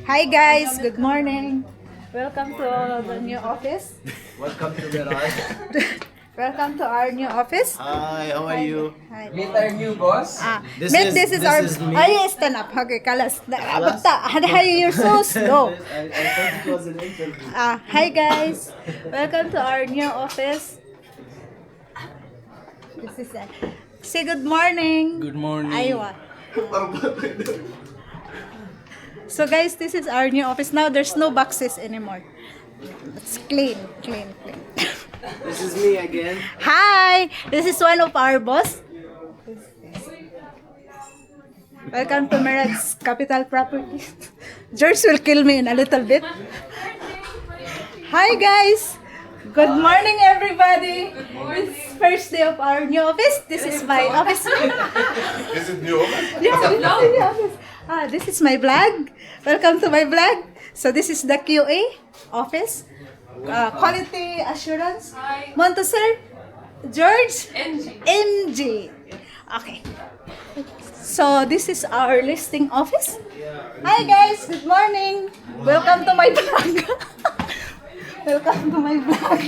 Hi guys, good morning. Welcome to the new office. Welcome to the Raj. Welcome to our new office. Hi, how are you? Hi. Meet our new boss. This This is our. is me. Ay, stand up. Okay, kalas. Kalas? Hi, you're so slow. I thought it was an interview. Hi guys, welcome to our new office. This is say good morning. Good morning. Aywa. So guys, this is our new office. Now there's no boxes anymore. It's clean. This is me again. Hi, this is one of our boss. Welcome to Merad's Capital Properties. George will kill me in a little bit. Hi guys. Good morning everybody. It's first day of our new office. This is my office. Is it new? Yeah, this is the office. This is my vlog. Welcome to my vlog. So this is the QA office. Quality assurance. Montessor. George. MG. Okay. So this is our listing office. Hi guys, good morning. Welcome to my vlog. Welcome to my vlog.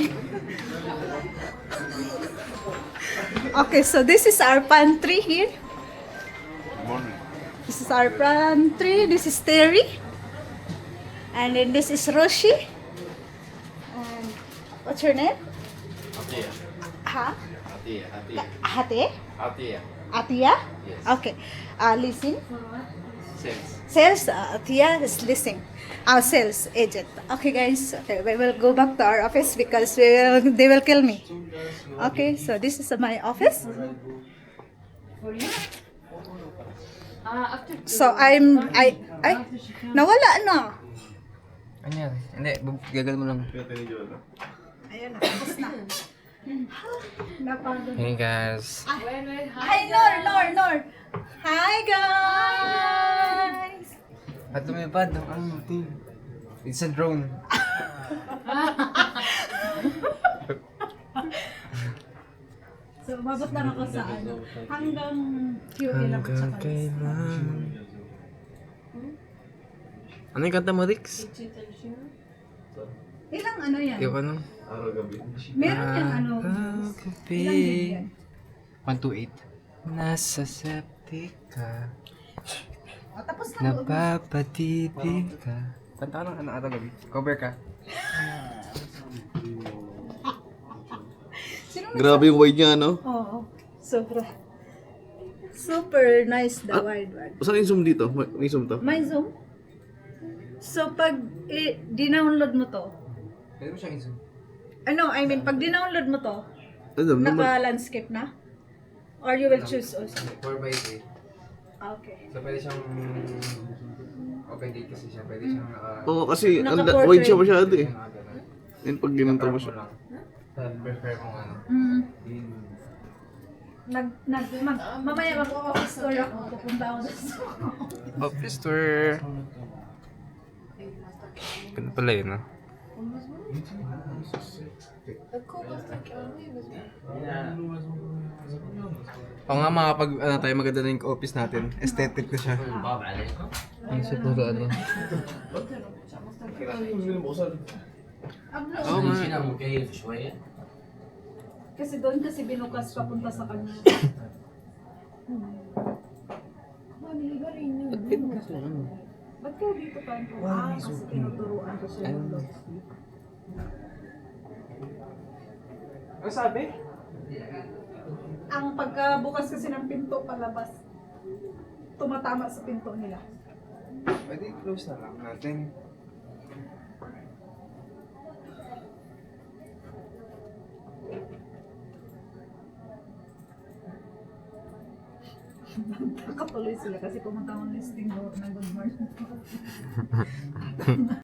Okay, so this is our pantry here. Morning. This is our pantry. This is Terry. And then this is Roshi. And what's your name? Atia. Ha? Atia. Hate? Atia. Atia? Yes. Okay. Listen. Sales. Sales. Atia is listening. Sales agent. Okay, guys. Okay, we will go back to our office because they will kill me. Okay, so this is my office. So I nawala na. Ano yan? Hindi, gagal mo lang. Ayan na, tapos na. Napagod. Hey guys. Hi, Nor. Hi, guys. At lumipad ng ano, team. It's a drone. So, umabot lang ako sa ano, hanggang QA lang ako sa Hanggang kailan? Ano yung kanta mo, Rix? Ilang ano yan? Yung ano? Meron yung ano. Gabi. Ilang gig yan? 128. Nasa septic ka. Tapos na. Napapatibig ka. Kanta ka ng ano ata gabi? Cover ka. Grabe yung wide niya, no? Oo. Super nice the wide one. Saan yung zoom dito? May zoom to? May zoom. So, pag dinownload mo to, Pwede mo siyang iso. I mean, pag dinownload mo to, Ano naman? naka-landscape na? Or you will choose also? 4x8. Okay. So pwede siyang open date kasi siya. Pwede siyang Oo, kasi Naka-portrait. wide siya masyado eh. ganun. Yan pag ginanto mo siya. Prefer mo ano. Mamaya mag-office tour ako. Pupunta ako sa Office tour. Ganun pala yun, no? Oo nga, makapag tayo maganda na yung office natin. Aesthetic na siya. Ang siguro ano. Oo nga. Kasi doon kasi binukas papunta sa kanya. Ba't ka dito pa? Kasi tinuturuan ko siya yung looks. Ano sabi? Ang pagkabukas kasi ng pinto palabas, tumatama sa pinto nila. Pwede close na lang natin. Nakatuloy sila kasi pumunta akong listing na good morning.